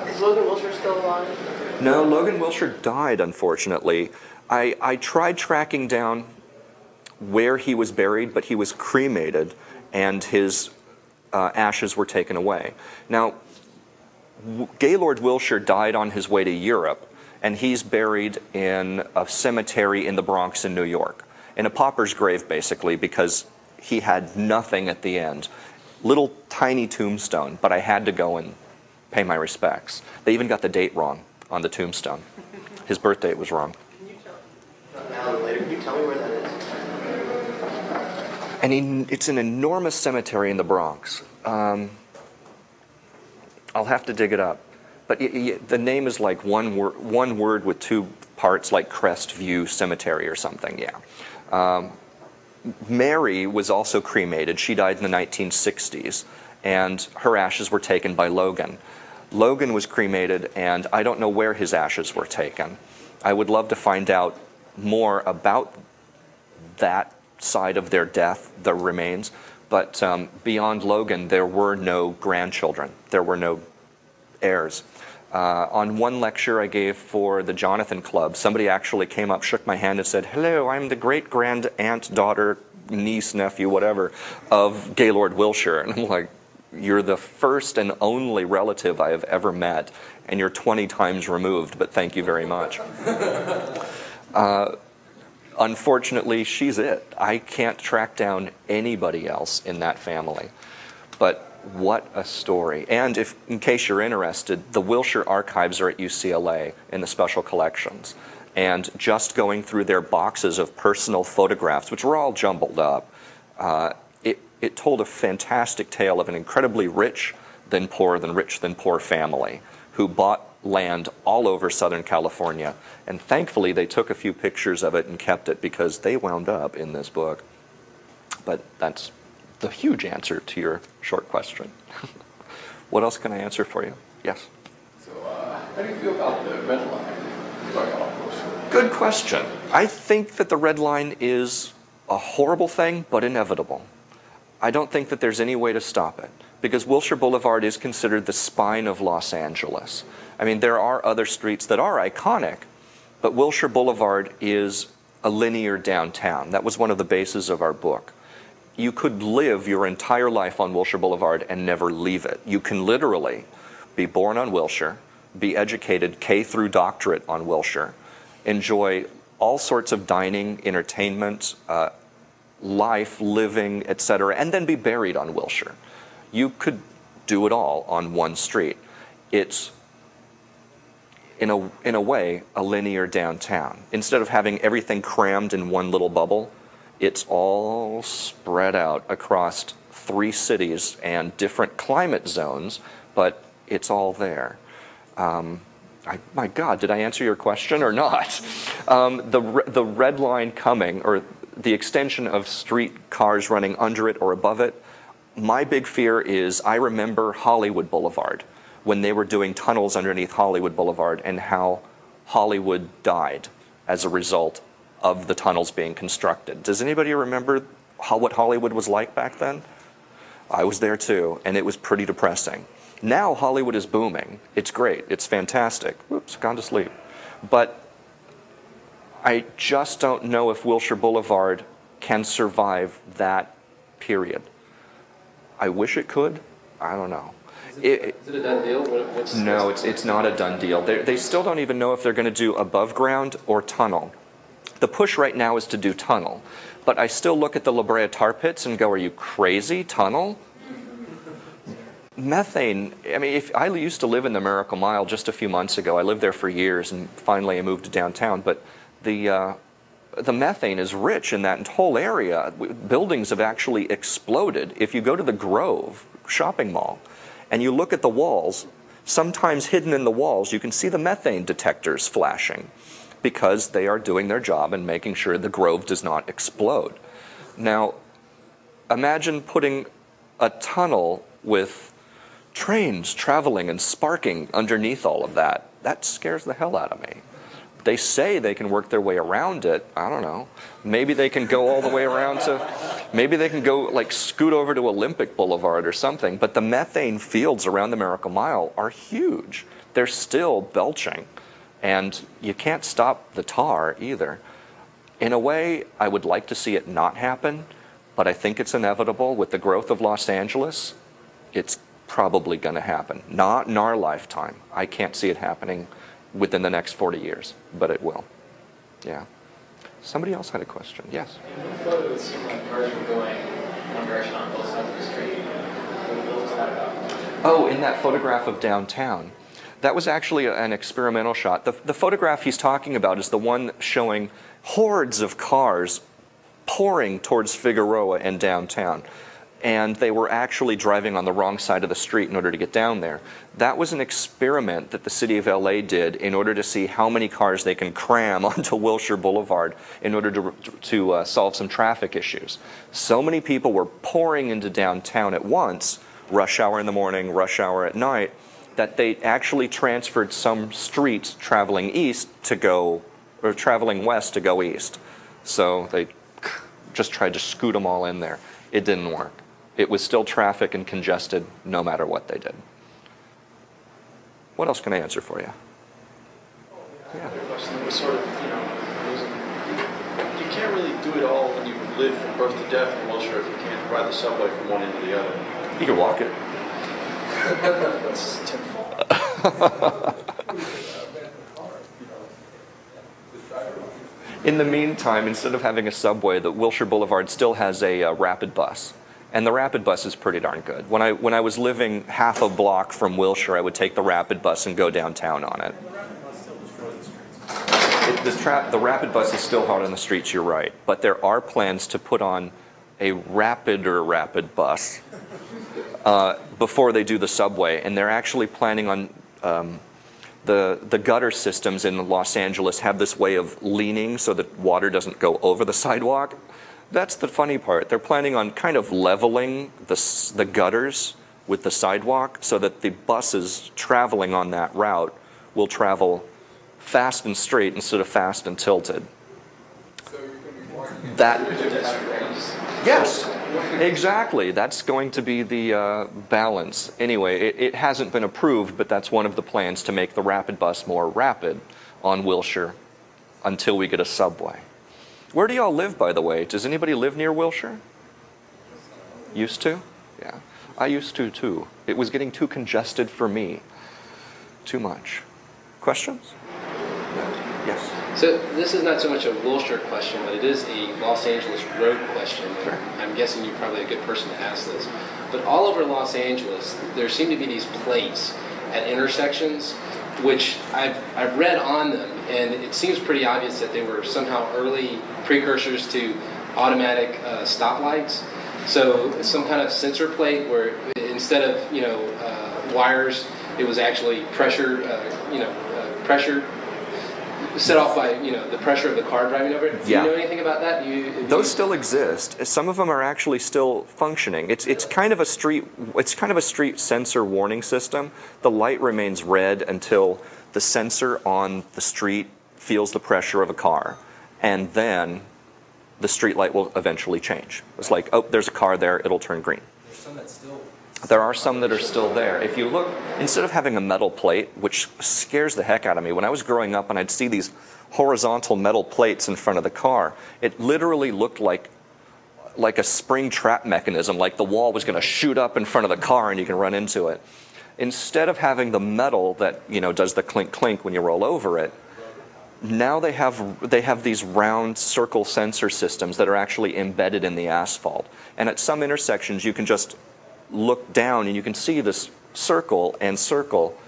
Is Logan Wilshire still alive? No, Logan Wilshire died, unfortunately. I tried tracking down where he was buried, but he was cremated and his ashes were taken away. Now, Gaylord Wilshire died on his way to Europe, and he's buried in a cemetery in the Bronx in New York, in a pauper's grave, basically, because he had nothing at the end. Little tiny tombstone, but I had to go and pay my respects. They even got the date wrong on the tombstone. His birth date was wrong. Can you tell me where that is? And it's an enormous cemetery in the Bronx. I'll have to dig it up. But the name is like one word with two parts, like Crestview Cemetery or something, yeah. Mary was also cremated. She died in the 1960s, and her ashes were taken by Logan. Logan was cremated, and I don't know where his ashes were taken. I would love to find out more about that side of their death, the remains, but beyond Logan, there were no grandchildren. There were no heirs. On one lecture I gave for the Jonathan Club, somebody actually came up, shook my hand, and said, "Hello, I'm the great-grand-aunt, daughter, niece, nephew, whatever, of Gaylord Wilshire." And I'm like, "You're the first and only relative I have ever met, and you're 20 times removed, but thank you very much." Unfortunately, she's it. I can't track down anybody else in that family. But what a story. And in case you're interested, the Wilshire archives are at UCLA in the special collections. And just going through their boxes of personal photographs, which were all jumbled up, it told a fantastic tale of an incredibly rich than poor family who bought land all over Southern California. And thankfully, they took a few pictures of it and kept it because they wound up in this book. But that's the huge answer to your short question. What else can I answer for you? Yes? So, how do you feel about the red line going off Wilshire? Good question. I think that the red line is a horrible thing, but inevitable. I don't think that there's any way to stop it, because Wilshire Boulevard is considered the spine of Los Angeles. I mean, there are other streets that are iconic, but Wilshire Boulevard is a linear downtown. That was one of the bases of our book. You could live your entire life on Wilshire Boulevard and never leave it. You can literally be born on Wilshire, be educated K through doctorate on Wilshire, enjoy all sorts of dining, entertainment, life, living, etc., and then be buried on Wilshire. You could do it all on one street. It's, in a way, a linear downtown. Instead of having everything crammed in one little bubble, it's all spread out across 3 cities and different climate zones, but it's all there. My God, did I answer your question or not? The red line coming, or the extension of street cars running under it or above it, my big fear is I remember Hollywood Boulevard when they were doing tunnels underneath Hollywood Boulevard and how Hollywood died as a result of the tunnels being constructed. Does anybody remember what Hollywood was like back then? I was there too, and it was pretty depressing. Now Hollywood is booming. It's great. It's fantastic. Whoops, gone to sleep. But I just don't know if Wilshire Boulevard can survive that period. I wish it could. I don't know. Is it a done deal? No, it's not a done deal. They still don't even know if they're going to do above ground or tunnel. The push right now is to do tunnel. But I still look at the La Brea tar pits and go, are you crazy? Tunnel? Methane, I mean, I used to live in the Miracle Mile just a few months ago. I lived there for years, and finally I moved to downtown. But the methane is rich in that whole area. Buildings have actually exploded. If you go to the Grove shopping mall and you look at the walls, sometimes hidden in the walls, you can see the methane detectors flashing because they are doing their job and making sure the Grove does not explode. Now, imagine putting a tunnel with trains traveling and sparking underneath all of that. That scares the hell out of me. They say they can work their way around it. I don't know. Maybe they can go all the way around maybe they can go like scoot over to Olympic Boulevard or something. But the methane fields around the Miracle Mile are huge. They're still belching. And you can't stop the tar either. In a way, I would like to see it not happen, but I think it's inevitable. With the growth of Los Angeles, it's probably going to happen. Not in our lifetime. I can't see it happening within the next 40 years, but it will. Yeah. Somebody else had a question. Yes? In the photo, it seemed like cars were going one direction on both sides of the street. What was that about? Oh, in that photograph of downtown. That was actually an experimental shot. The photograph he's talking about is the one showing hordes of cars pouring towards Figueroa and downtown. And they were actually driving on the wrong side of the street in order to get down there. That was an experiment that the city of LA did in order to see how many cars they can cram onto Wilshire Boulevard in order to solve some traffic issues. So many people were pouring into downtown at once, rush hour in the morning, rush hour at night, that they actually transferred some streets traveling east to go, or traveling west to go east. So they just tried to scoot them all in there. It didn't work. It was still traffic and congested no matter what they did. What else can I answer for you? Yeah. Question that was sort of, you can't really do it all when you live from birth to death in Wilshire if you can't ride the subway from one end to the other. You can walk it. That's tenfold. In the meantime, instead of having a subway, the Wilshire Boulevard still has a rapid bus. And the rapid bus is pretty darn good. When I was living half a block from Wilshire, I would take the rapid bus and go downtown on it. The rapid bus is still hot on the streets, you're right. But there are plans to put on a rapid bus before they do the subway. And they're actually planning on the gutter systems in Los Angeles have this way of leaning so that water doesn't go over the sidewalk. That's the funny part. They're planning on kind of leveling the gutters with the sidewalk so that the buses traveling on that route will travel fast and straight instead of fast and tilted. That, yes, exactly. That's going to be the balance. Anyway, it hasn't been approved, but that's one of the plans to make the rapid bus more rapid on Wilshire until we get a subway. Where do y'all live, by the way? Does anybody live near Wilshire? Used to? Yeah. I used to, too. It was getting too congested for me. Too much. Questions? Yes. So this is not so much a Wilshire question, but it is a Los Angeles road question. Sure. I'm guessing you're probably a good person to ask this. But all over Los Angeles, there seem to be these plates at intersections, which I've read on them, and it seems pretty obvious that they were somehow early precursors to automatic stoplights. So some kind of sensor plate where instead of wires, it was actually pressure set off by the pressure of the car driving over it. Do you know anything about that? Those still exist. Some of them are actually still functioning. It's kind of a street sensor warning system. The light remains red until the sensor on the street feels the pressure of a car, and then the street light will eventually change. It's like, oh, there's a car there, it'll turn green. There are some that are still there. If you look, instead of having a metal plate, which scares the heck out of me, when I was growing up and I'd see these horizontal metal plates in front of the car, it literally looked like a spring trap mechanism, like the wall was going to shoot up in front of the car and you can run into it. Instead of having the metal that does the clink clink when you roll over it, now they have these round circle sensor systems that are actually embedded in the asphalt. And at some intersections you can just look down and you can see this circle and circle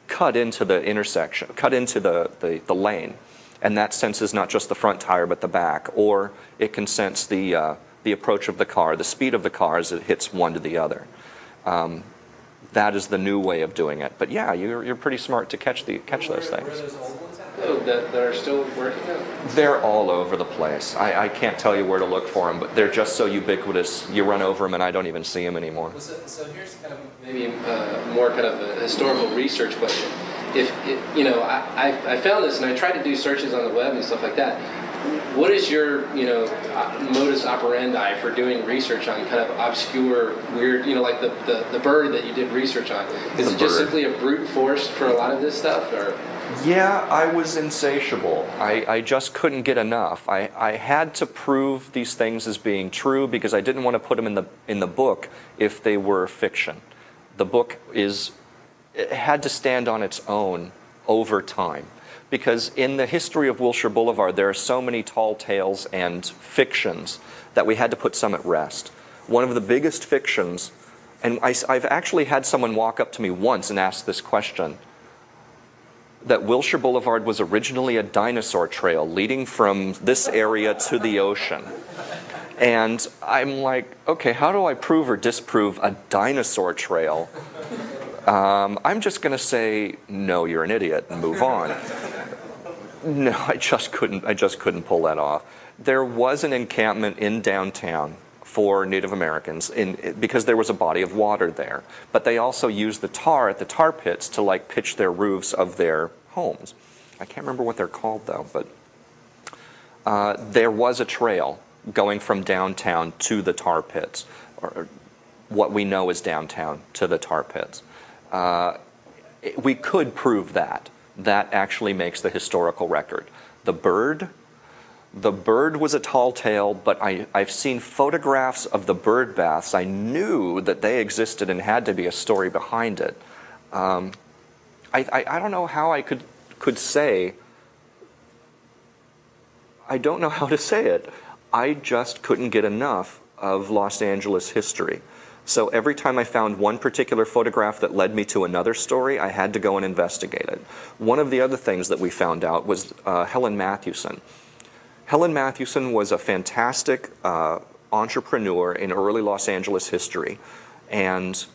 cut into the intersection, cut into the lane. And that senses not just the front tire but the back, or it can sense the approach of the car, the speed of the car as it hits one to the other. That is the new way of doing it. But yeah, you're pretty smart to catch those things. That are still working? They're all over the place. I can't tell you where to look for them, but they're just so ubiquitous. You run over them and I don't even see them anymore. So here's kind of maybe more kind of a historical research question. I found this and I tried to do searches on the web and stuff like that. What is your modus operandi for doing research on kind of obscure, weird, like the bird that you did research on? Is it just simply a brute force for a lot of this stuff, or? Yeah, I was insatiable. I just couldn't get enough. I had to prove these things as being true because I didn't want to put them in the book if they were fiction. The book it had to stand on its own over time. Because in the history of Wilshire Boulevard, there are so many tall tales and fictions that we had to put some at rest. One of the biggest fictions And I've actually had someone walk up to me once and ask this question, that Wilshire Boulevard was originally a dinosaur trail leading from this area to the ocean. And I'm like, okay, how do I prove or disprove a dinosaur trail? I'm just going to say, no, you're an idiot, and move on. No, I just couldn't pull that off. There was an encampment in downtown for Native Americans because there was a body of water there. But they also used the tar at the tar pits to like pitch their roofs of their homes. I can't remember what they're called though, but there was a trail going from downtown to the tar pits, or what we know as downtown to the tar pits. We could prove that. That actually makes the historical record. The bird was a tall tale, but I've seen photographs of the bird baths. I knew that they existed and had to be a story behind it. I don't know how I could say. I don't know how to say it. I just couldn't get enough of Los Angeles history. So every time I found one particular photograph that led me to another story, I had to go and investigate it. One of the other things that we found out was Helen Mathewson. Helen Mathewson was a fantastic entrepreneur in early Los Angeles history, and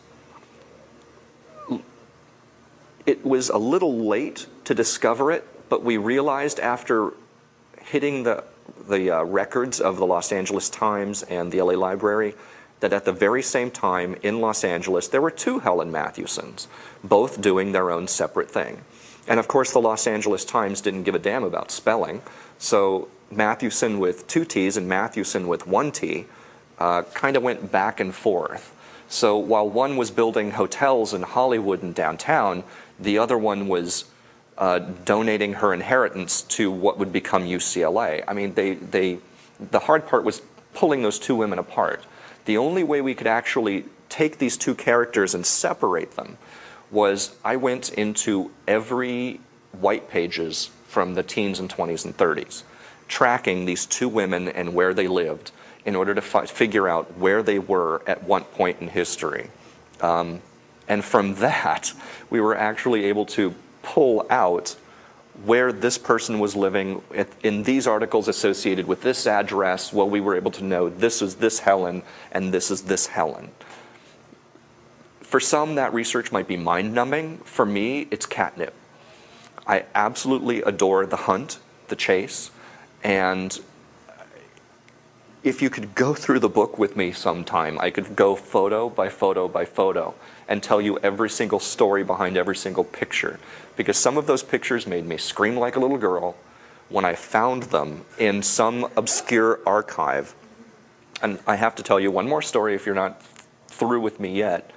it was a little late to discover it, but we realized after hitting the records of the Los Angeles Times and the LA Library that at the very same time in Los Angeles there were two Helen Mathewsons, both doing their own separate thing. And of course the Los Angeles Times didn't give a damn about spelling, so Mathewson with two T's and Mathewson with one T kind of went back and forth. So while one was building hotels in Hollywood and downtown, the other one was donating her inheritance to what would become UCLA. I mean, the hard part was pulling those two women apart. The only way we could actually take these two characters and separate them was I went into every white pages from the teens and 20s and 30s, tracking these two women and where they lived in order to figure out where they were at what point in history. And from that, we were actually able to pull out where this person was living in these articles associated with this address. Well, we were able to know this is this Helen and this is this Helen. For some, that research might be mind-numbing. For me, it's catnip. I absolutely adore the hunt, the chase, and if you could go through the book with me sometime, I could go photo by photo by photo and tell you every single story behind every single picture. Because some of those pictures made me scream like a little girl when I found them in some obscure archive. And I have to tell you one more story if you're not through with me yet.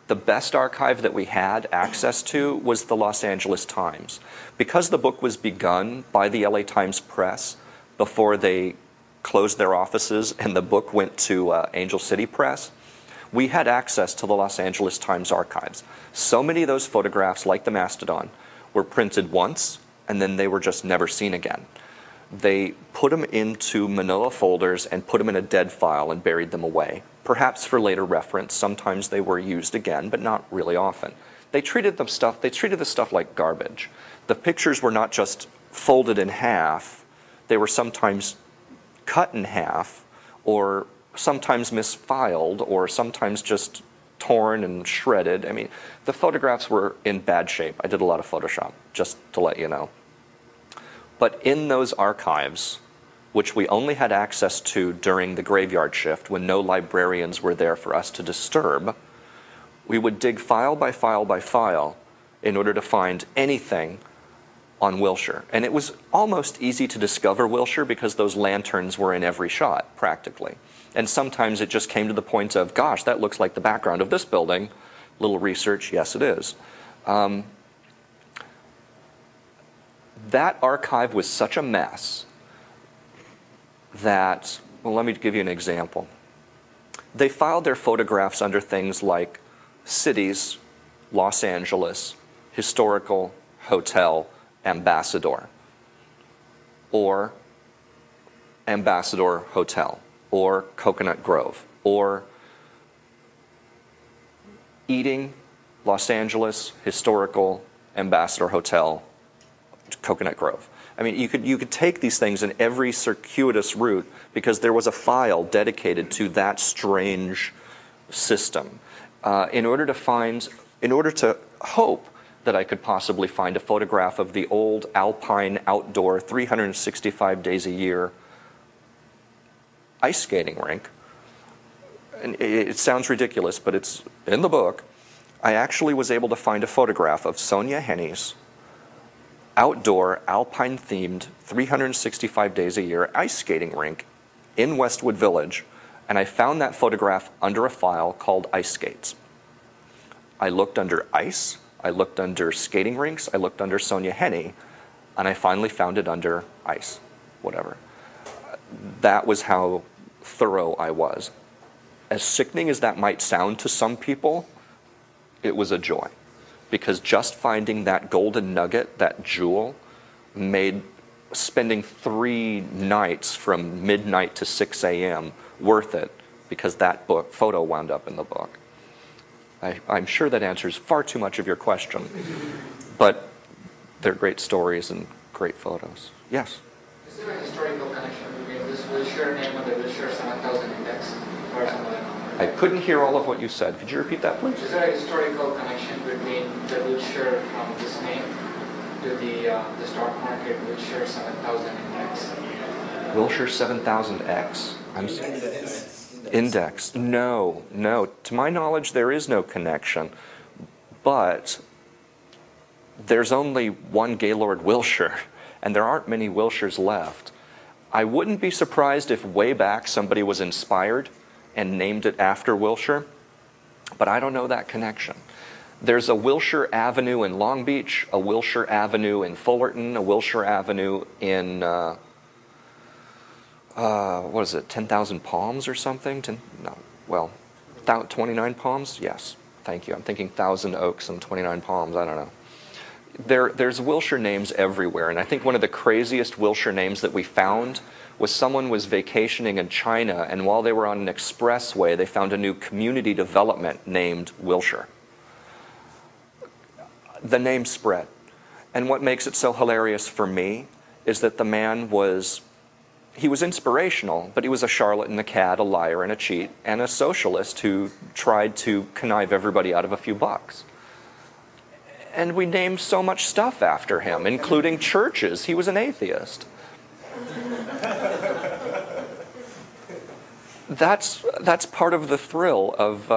The best archive that we had access to was the Los Angeles Times. Because the book was begun by the LA Times Press before they closed their offices and the book went to Angel City Press, we had access to the Los Angeles Times archives. So many of those photographs, like the Mastodon, were printed once and then they were just never seen again. They put them into manila folders and put them in a dead file and buried them away, perhaps for later reference. Sometimes they were used again, but not really often. They treated the stuff like garbage. The pictures were not just folded in half, they were sometimes cut in half, or sometimes misfiled, or sometimes just torn and shredded. I mean, the photographs were in bad shape. I did a lot of Photoshop, just to let you know. But in those archives, which we only had access to during the graveyard shift when no librarians were there for us to disturb, we would dig file by file by file in order to find anything on Wilshire. And it was almost easy to discover Wilshire because those lanterns were in every shot, practically. And sometimes it just came to the point of, gosh, that looks like the background of this building. Little research, yes it is. That archive was such a mess that, well, let me give you an example. They filed their photographs under things like cities, Los Angeles, historical, hotel, ambassador, or ambassador hotel, or Coconut Grove, or eating, Los Angeles, historical, Ambassador Hotel, Coconut Grove. I mean, you could take these things in every circuitous route because there was a file dedicated to that strange system. In order to hope that I could possibly find a photograph of the old alpine outdoor 365 days a year ice skating rink, and it sounds ridiculous, but it's in the book, I actually was able to find a photograph of Sonia Henny's outdoor, alpine-themed, 365 days a year ice skating rink in Westwood Village, and I found that photograph under a file called Ice Skates. I looked under ice, I looked under skating rinks, I looked under Sonia Henny, and I finally found it under ice, whatever. That was how thorough I was. As sickening as that might sound to some people, it was a joy. Because just finding that golden nugget, that jewel, made spending 3 nights from midnight to 6 a.m. worth it, because that photo wound up in the book. I'm sure that answers far too much of your question, but they're great stories and great photos. Yes? Is there a historical connection between this Wilshire name and the Wilshire 7000 index or something? I couldn't hear all of what you said. Could you repeat that, please? Is there a historical connection between the Wilshire from this name to the stock market Wilshire 7000 index? Wilshire 7000X? Index. No. To my knowledge, there is no connection. But there's only one Gaylord Wilshire, and there aren't many Wilshires left. I wouldn't be surprised if way back somebody was inspired and named it after Wilshire, but I don't know that connection. There's a Wilshire Avenue in Long Beach, a Wilshire Avenue in Fullerton, a Wilshire Avenue in, what is it, 10,000 Palms or something? 29 Palms? Yes, thank you. I'm thinking 1,000 Oaks and 29 Palms, I don't know. There's Wilshire names everywhere, and I think one of the craziest Wilshire names that we found was someone was vacationing in China, and while they were on an expressway, they found a new community development named Wilshire. The name spread. And what makes it so hilarious for me is that the man was inspirational, but he was a charlatan, a cad, a liar, and a cheat, and a socialist who tried to connive everybody out of a few bucks. And we named so much stuff after him, including churches. He was an atheist. That's part of the thrill of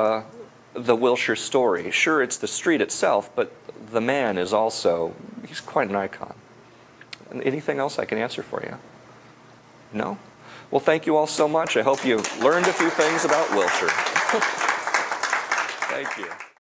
the Wilshire story. Sure, it's the street itself, but the man is also, he's quite an icon. Anything else I can answer for you? No? Well, thank you all so much. I hope you learned a few things about Wilshire. Thank you.